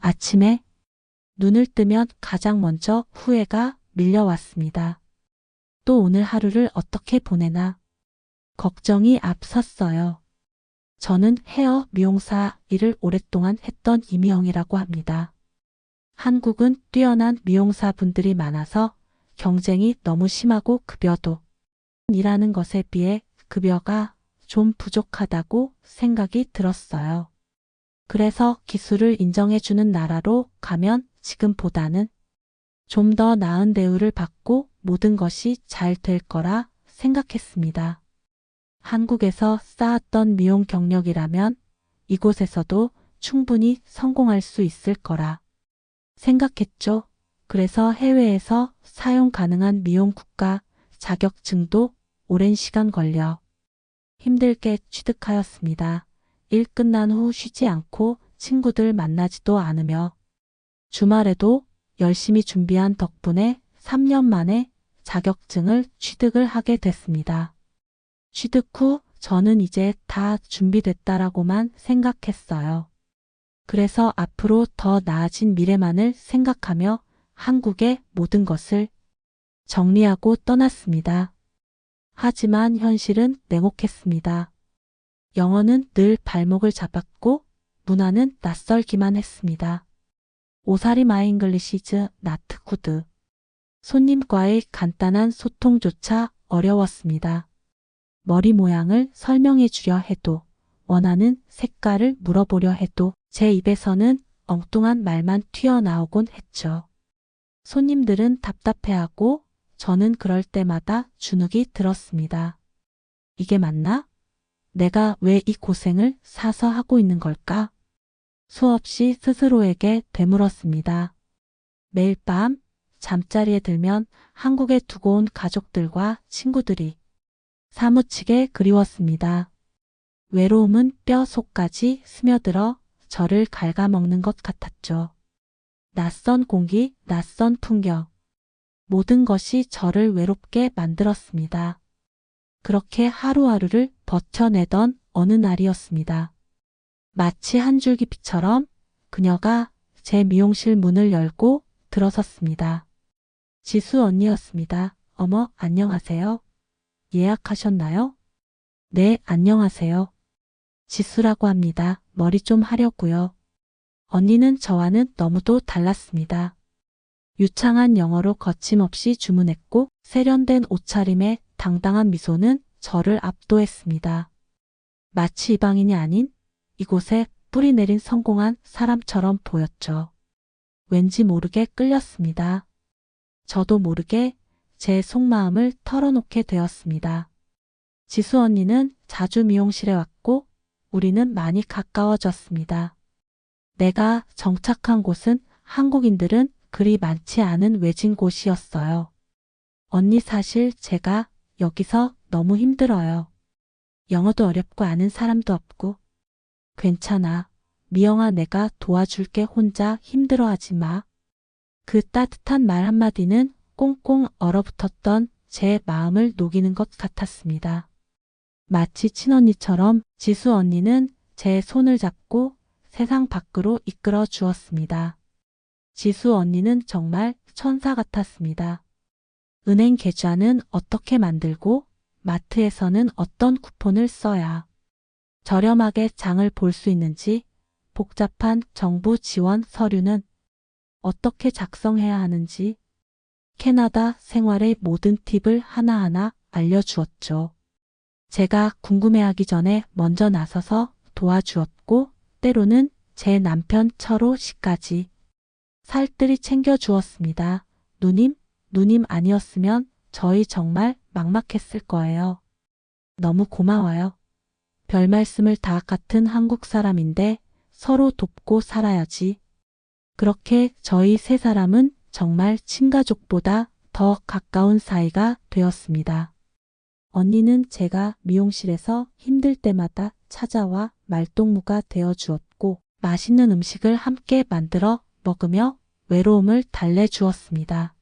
아침에 눈을 뜨면 가장 먼저 후회가 밀려왔습니다. 또 오늘 하루를 어떻게 보내나 걱정이 앞섰어요. 저는 헤어 미용사 일을 오랫동안 했던 이미영이라고 합니다. 한국은 뛰어난 미용사분들이 많아서 경쟁이 너무 심하고 급여도 일하는 것에 비해 급여가 좀 부족하다고 생각이 들었어요. 그래서 기술을 인정해주는 나라로 가면 지금보다는 좀 더 나은 대우를 받고 모든 것이 잘 될 거라 생각했습니다. 한국에서 쌓았던 미용 경력이라면 이곳에서도 충분히 성공할 수 있을 거라 생각했죠. 그래서 해외에서 사용 가능한 미용 국가 자격증도 오랜 시간 걸려 힘들게 취득하였습니다. 일 끝난 후 쉬지 않고 친구들 만나지도 않으며 주말에도 열심히 준비한 덕분에 3년 만에 자격증을 취득을 하게 됐습니다. 취득 후 저는 이제 다 준비됐다라고만 생각했어요. 그래서 앞으로 더 나아진 미래만을 생각하며 한국의 모든 것을 정리하고 떠났습니다. 하지만 현실은 냉혹했습니다. 영어는 늘 발목을 잡았고 문화는 낯설기만 했습니다. 오사리 마이 잉글리시 이즈 나트 구드. 손님과의 간단한 소통조차 어려웠습니다. 머리 모양을 설명해 주려 해도, 원하는 색깔을 물어보려 해도 제 입에서는 엉뚱한 말만 튀어나오곤 했죠. 손님들은 답답해하고 저는 그럴 때마다 주눅이 들었습니다. 이게 맞나? 내가 왜 이 고생을 사서 하고 있는 걸까? 수없이 스스로에게 되물었습니다. 매일 밤 잠자리에 들면 한국에 두고 온 가족들과 친구들이 사무치게 그리웠습니다. 외로움은 뼈 속까지 스며들어 저를 갉아먹는 것 같았죠. 낯선 공기, 낯선 풍경. 모든 것이 저를 외롭게 만들었습니다. 그렇게 하루하루를 버텨내던 어느 날이었습니다. 마치 한 줄기 빛처럼 그녀가 제 미용실 문을 열고 들어섰습니다. 지수 언니였습니다. 어머, 안녕하세요. 예약하셨나요? 네, 안녕하세요. 지수라고 합니다. 머리 좀 하려고요. 언니는 저와는 너무도 달랐습니다. 유창한 영어로 거침없이 주문했고 세련된 옷차림에 당당한 미소는 저를 압도했습니다. 마치 이방인이 아닌 이곳에 뿌리 내린 성공한 사람처럼 보였죠. 왠지 모르게 끌렸습니다. 저도 모르게 제 속마음을 털어놓게 되었습니다. 지수 언니는 자주 미용실에 왔고 우리는 많이 가까워졌습니다. 내가 정착한 곳은 한국인들은 그리 많지 않은 외진 곳이었어요. 언니 사실 제가 여기서 너무 힘들어요. 영어도 어렵고 아는 사람도 없고. 괜찮아. 미영아, 내가 도와줄게. 혼자 힘들어하지 마. 그 따뜻한 말 한마디는 꽁꽁 얼어붙었던 제 마음을 녹이는 것 같았습니다. 마치 친언니처럼 지수 언니는 제 손을 잡고 세상 밖으로 이끌어 주었습니다. 지수 언니는 정말 천사 같았습니다. 은행 계좌는 어떻게 만들고 마트에서는 어떤 쿠폰을 써야 저렴하게 장을 볼 수 있는지, 복잡한 정부 지원 서류는 어떻게 작성해야 하는지, 캐나다 생활의 모든 팁을 하나하나 알려주었죠. 제가 궁금해하기 전에 먼저 나서서 도와주었고 때로는 제 남편 철호 씨까지 살뜰히 챙겨주었습니다. 누님 아니었으면 저희 정말 막막했을 거예요. 너무 고마워요. 별 말씀을 다 같은 한국 사람인데 서로 돕고 살아야지. 그렇게 저희 세 사람은 정말 친가족보다 더 가까운 사이가 되었습니다. 언니는 제가 미용실에서 힘들 때마다 찾아와 말동무가 되어 주었고 맛있는 음식을 함께 만들어 먹으며 외로움을 달래주었습니다.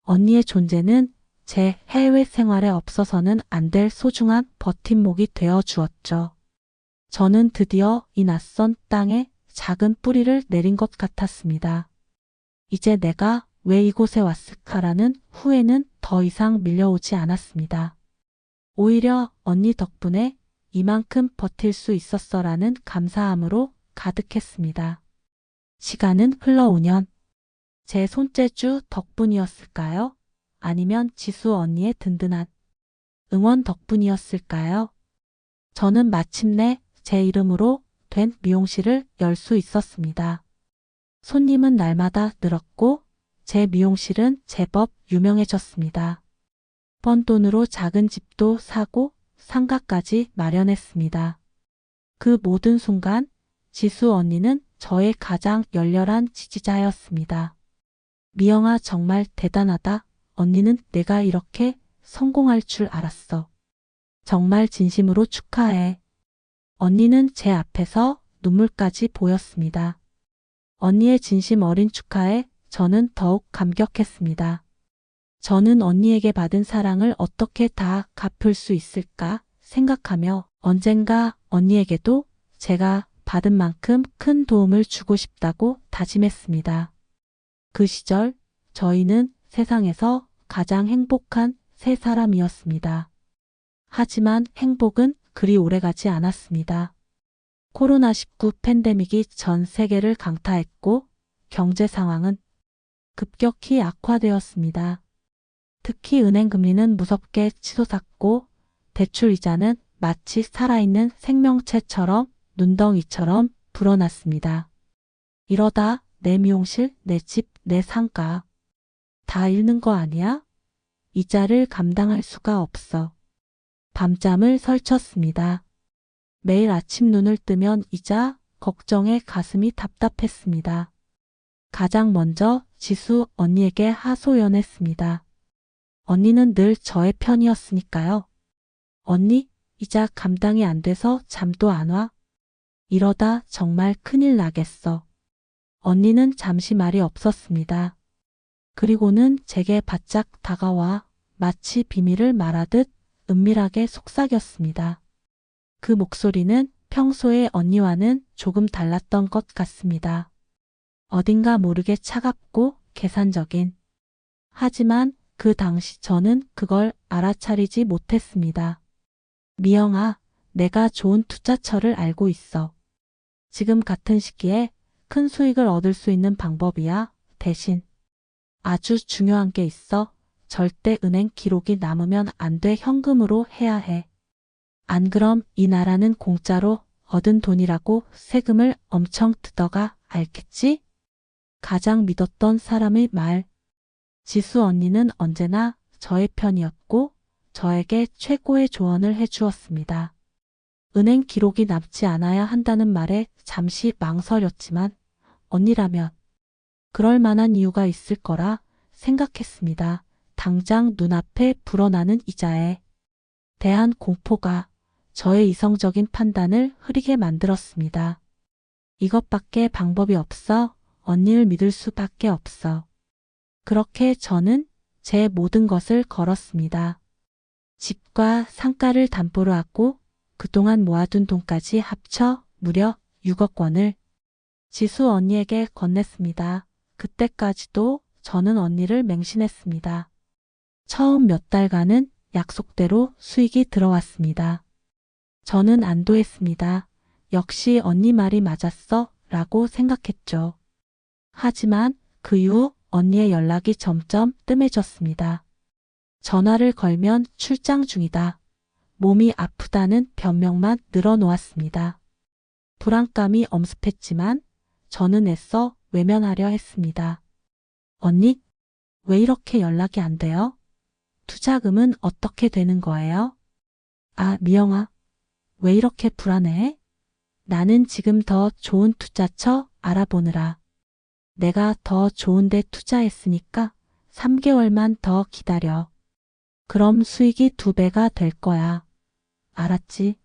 언니의 존재는 제 해외 생활에 없어서는 안 될 소중한 버팀목이 되어 주었죠. 저는 드디어 이 낯선 땅에 작은 뿌리를 내린 것 같았습니다. 이제 내가 왜 이곳에 왔을까라는 후회는 더 이상 밀려오지 않았습니다. 오히려 언니 덕분에 이만큼 버틸 수 있었어라는 감사함으로 가득했습니다. 시간은 흘러 5년. 제 손재주 덕분이었을까요? 아니면 지수 언니의 든든한 응원 덕분이었을까요? 저는 마침내 제 이름으로 된 미용실을 열 수 있었습니다. 손님은 날마다 늘었고 제 미용실은 제법 유명해졌습니다. 번 돈으로 작은 집도 사고 상가까지 마련했습니다. 그 모든 순간 지수 언니는 저의 가장 열렬한 지지자였습니다. 미영아, 정말 대단하다. 언니는 내가 이렇게 성공할 줄 알았어. 정말 진심으로 축하해. 언니는 제 앞에서 눈물까지 보였습니다. 언니의 진심 어린 축하에 저는 더욱 감격했습니다. 저는 언니에게 받은 사랑을 어떻게 다 갚을 수 있을까 생각하며 언젠가 언니에게도 제가 받은 만큼 큰 도움을 주고 싶다고 다짐했습니다. 그 시절 저희는 세상에서 가장 행복한 세 사람이었습니다. 하지만 행복은 그리 오래가지 않았습니다. 코로나19 팬데믹이 전 세계를 강타했고 경제 상황은 급격히 악화되었습니다. 특히 은행 금리는 무섭게 치솟았고 대출 이자는 마치 살아있는 생명체처럼 눈덩이처럼 불어났습니다. 이러다 내 미용실, 내 집, 내 상가 다 잃는 거 아니야? 이자를 감당할 수가 없어. 밤잠을 설쳤습니다. 매일 아침 눈을 뜨면 이자 걱정에 가슴이 답답했습니다. 가장 먼저 지수 언니에게 하소연했습니다. 언니는 늘 저의 편이었으니까요. 언니, 이자 감당이 안 돼서 잠도 안 와. 이러다 정말 큰일 나겠어. 언니는 잠시 말이 없었습니다. 그리고는 제게 바짝 다가와 마치 비밀을 말하듯 은밀하게 속삭였습니다. 그 목소리는 평소의 언니와는 조금 달랐던 것 같습니다. 어딘가 모르게 차갑고 계산적인. 하지만 그 당시 저는 그걸 알아차리지 못했습니다. 미영아, 내가 좋은 투자처를 알고 있어. 지금 같은 시기에 큰 수익을 얻을 수 있는 방법이야. 대신 아주 중요한 게 있어. 절대 은행 기록이 남으면 안 돼. 현금으로 해야 해. 안 그럼 이 나라는 공짜로 얻은 돈이라고 세금을 엄청 뜯어가. 알겠지? 가장 믿었던 사람의 말. 지수 언니는 언제나 저의 편이었고 저에게 최고의 조언을 해주었습니다. 은행 기록이 남지 않아야 한다는 말에 잠시 망설였지만 언니라면 그럴 만한 이유가 있을 거라 생각했습니다. 당장 눈앞에 불어나는 이자에 대한 공포가 저의 이성적인 판단을 흐리게 만들었습니다. 이것밖에 방법이 없어. 언니를 믿을 수밖에 없어. 그렇게 저는 제 모든 것을 걸었습니다. 집과 상가를 담보로 하고 그동안 모아둔 돈까지 합쳐 무려 6억 원을 지수 언니에게 건넸습니다. 그때까지도 저는 언니를 맹신했습니다. 처음 몇 달간은 약속대로 수익이 들어왔습니다. 저는 안도했습니다. 역시 언니 말이 맞았어 라고 생각했죠. 하지만 그 이후 언니의 연락이 점점 뜸해졌습니다. 전화를 걸면 출장 중이다. 몸이 아프다는 변명만 늘어놓았습니다. 불안감이 엄습했지만 저는 애써 외면하려 했습니다. 언니, 왜 이렇게 연락이 안 돼요? 투자금은 어떻게 되는 거예요? 아, 미영아, 왜 이렇게 불안해? 나는 지금 더 좋은 투자처 알아보느라. 내가 더 좋은데 투자했으니까 3개월만 더 기다려. 그럼 수익이 2배가 될 거야. 알았지?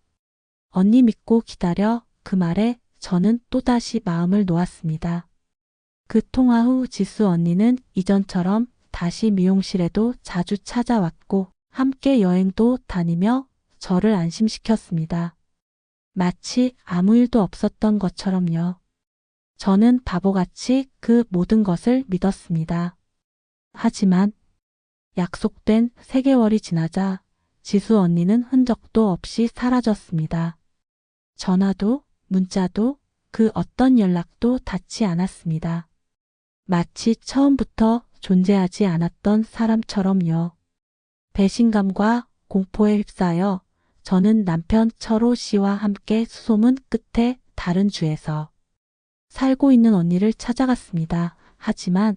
언니 믿고 기다려. 그 말에 저는 또다시 마음을 놓았습니다. 그 통화 후 지수 언니는 이전처럼 다시 미용실에도 자주 찾아왔고 함께 여행도 다니며 저를 안심시켰습니다. 마치 아무 일도 없었던 것처럼요. 저는 바보같이 그 모든 것을 믿었습니다. 하지만 약속된 3개월이 지나자 지수 언니는 흔적도 없이 사라졌습니다. 전화도 문자도 그 어떤 연락도 닿지 않았습니다. 마치 처음부터 존재하지 않았던 사람처럼요. 배신감과 공포에 휩싸여 저는 남편 철호 씨와 함께 수소문 끝에 다른 주에서 살고 있는 언니를 찾아갔습니다. 하지만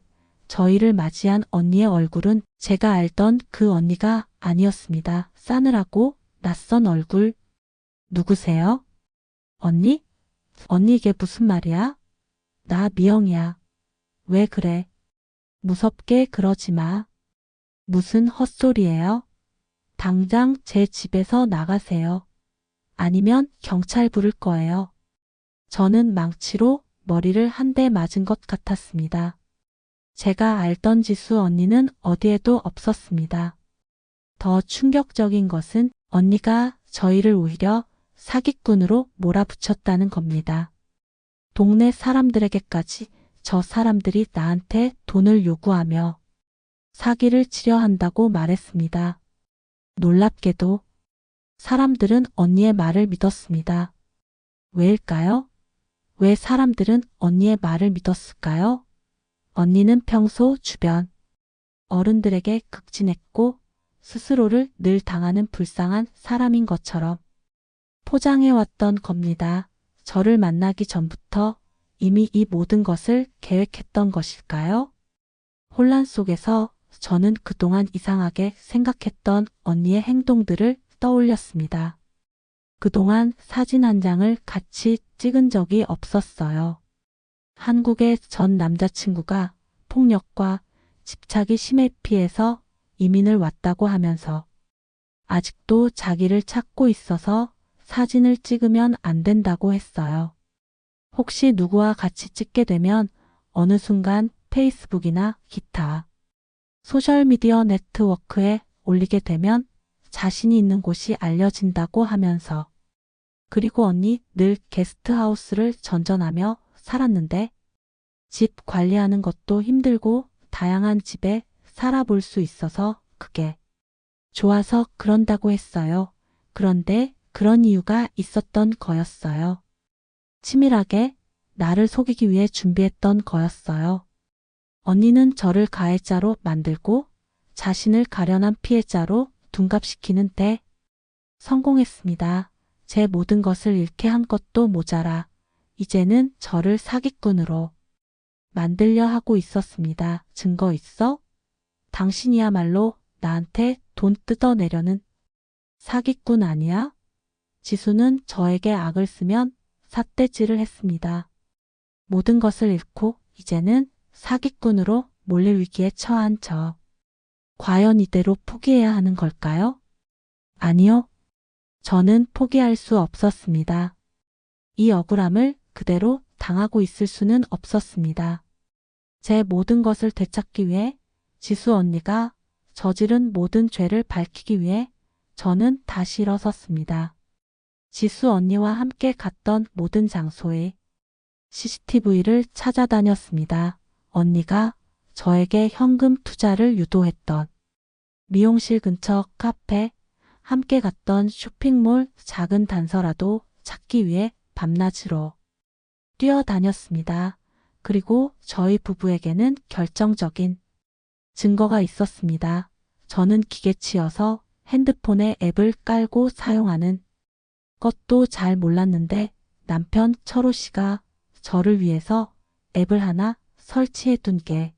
저희를 맞이한 언니의 얼굴은 제가 알던 그 언니가 아니었습니다. 싸늘하고 낯선 얼굴. 누구세요? 언니? 언니 이게 무슨 말이야? 나 미영이야. 왜 그래? 무섭게 그러지 마. 무슨 헛소리예요? 당장 제 집에서 나가세요. 아니면 경찰 부를 거예요. 저는 망치로 머리를 한 대 맞은 것 같았습니다. 제가 알던 지수 언니는 어디에도 없었습니다. 더 충격적인 것은 언니가 저희를 오히려 사기꾼으로 몰아붙였다는 겁니다. 동네 사람들에게까지 저 사람들이 나한테 돈을 요구하며 사기를 치려 한다고 말했습니다. 놀랍게도 사람들은 언니의 말을 믿었습니다. 왜일까요? 왜 사람들은 언니의 말을 믿었을까요? 언니는 평소 주변 어른들에게 극진했고 스스로를 늘 당하는 불쌍한 사람인 것처럼 포장해왔던 겁니다. 저를 만나기 전부터 이미 이 모든 것을 계획했던 것일까요? 혼란 속에서 저는 그동안 이상하게 생각했던 언니의 행동들을 떠올렸습니다. 그동안 사진 한 장을 같이 찍은 적이 없었어요. 한국의 전 남자친구가 폭력과 집착이 심해 피해서 이민을 왔다고 하면서 아직도 자기를 찾고 있어서 사진을 찍으면 안 된다고 했어요. 혹시 누구와 같이 찍게 되면 어느 순간 페이스북이나 기타 소셜미디어 네트워크에 올리게 되면 자신이 있는 곳이 알려진다고 하면서 그리고 언니 늘 게스트하우스를 전전하며 살았는데 집 관리하는 것도 힘들고 다양한 집에 살아볼 수 있어서 그게 좋아서 그런다고 했어요. 그런데 그런 이유가 있었던 거였어요. 치밀하게 나를 속이기 위해 준비했던 거였어요. 언니는 저를 가해자로 만들고 자신을 가련한 피해자로 둔갑시키는 데 성공했습니다. 제 모든 것을 잃게 한 것도 모자라 이제는 저를 사기꾼으로 만들려 하고 있었습니다. 증거 있어? 당신이야말로 나한테 돈 뜯어내려는 사기꾼 아니야? 지수는 저에게 악을 쓰면 삿대질을 했습니다. 모든 것을 잃고 이제는 사기꾼으로 몰릴 위기에 처한 저. 과연 이대로 포기해야 하는 걸까요? 아니요. 저는 포기할 수 없었습니다. 이 억울함을 그대로 당하고 있을 수는 없었습니다. 제 모든 것을 되찾기 위해 지수 언니가 저지른 모든 죄를 밝히기 위해 저는 다시 일어섰습니다. 지수 언니와 함께 갔던 모든 장소에 CCTV를 찾아다녔습니다. 언니가 저에게 현금 투자를 유도했던 미용실 근처 카페, 함께 갔던 쇼핑몰 작은 단서라도 찾기 위해 밤낮으로 뛰어다녔습니다. 그리고 저희 부부에게는 결정적인 증거가 있었습니다. 저는 기계치여서 핸드폰에 앱을 깔고 사용하는 것도 잘 몰랐는데 남편 철호 씨가 저를 위해서 앱을 하나 설치해 둔 게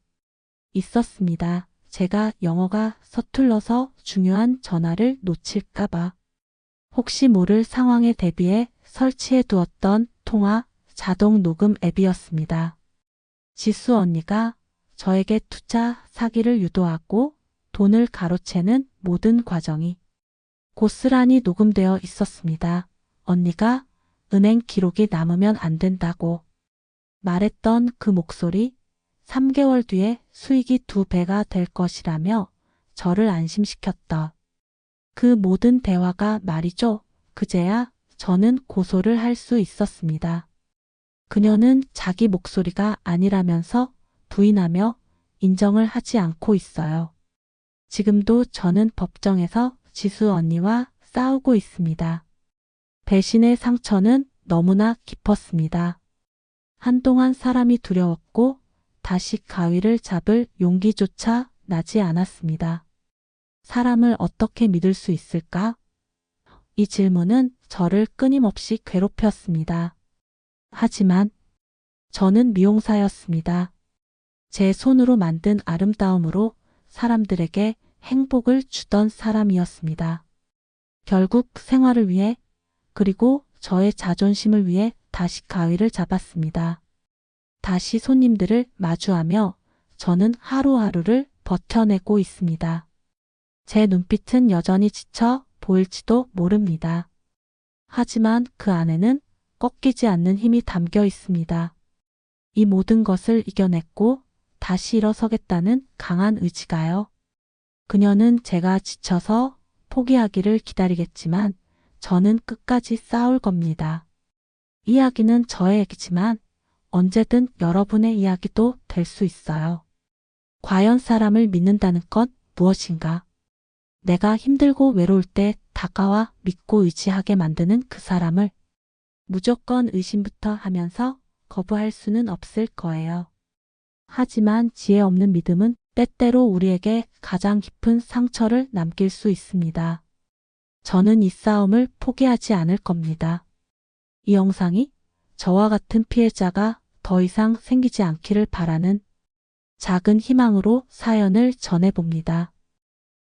있었습니다. 제가 영어가 서툴러서 중요한 전화를 놓칠까봐 혹시 모를 상황에 대비해 설치해 두었던 통화 자동 녹음 앱이었습니다. 지수 언니가 저에게 투자 사기를 유도하고 돈을 가로채는 모든 과정이 고스란히 녹음되어 있었습니다. 언니가 은행 기록이 남으면 안 된다고 말했던 그 목소리, 3개월 뒤에 수익이 2배가 될 것이라며 저를 안심시켰던 그 모든 대화가 말이죠. 그제야 저는 고소를 할 수 있었습니다. 그녀는 자기 목소리가 아니라면서 부인하며 인정을 하지 않고 있어요. 지금도 저는 법정에서 지수 언니와 싸우고 있습니다. 배신의 상처는 너무나 깊었습니다. 한동안 사람이 두려웠고 다시 가위를 잡을 용기조차 나지 않았습니다. 사람을 어떻게 믿을 수 있을까? 이 질문은 저를 끊임없이 괴롭혔습니다. 하지만 저는 미용사였습니다. 제 손으로 만든 아름다움으로 사람들에게 행복을 주던 사람이었습니다. 결국 생활을 위해 그리고 저의 자존심을 위해 다시 가위를 잡았습니다. 다시 손님들을 마주하며 저는 하루하루를 버텨내고 있습니다. 제 눈빛은 여전히 지쳐 보일지도 모릅니다. 하지만 그 안에는 꺾이지 않는 힘이 담겨 있습니다. 이 모든 것을 이겨냈고 다시 일어서겠다는 강한 의지가요. 그녀는 제가 지쳐서 포기하기를 기다리겠지만 저는 끝까지 싸울 겁니다. 이야기는 저의 얘기지만 언제든 여러분의 이야기도 될 수 있어요. 과연 사람을 믿는다는 건 무엇인가? 내가 힘들고 외로울 때 다가와 믿고 의지하게 만드는 그 사람을 무조건 의심부터 하면서 거부할 수는 없을 거예요. 하지만 지혜 없는 믿음은 때때로 우리에게 가장 깊은 상처를 남길 수 있습니다. 저는 이 싸움을 포기하지 않을 겁니다. 이 영상이 저와 같은 피해자가 더 이상 생기지 않기를 바라는 작은 희망으로 사연을 전해봅니다.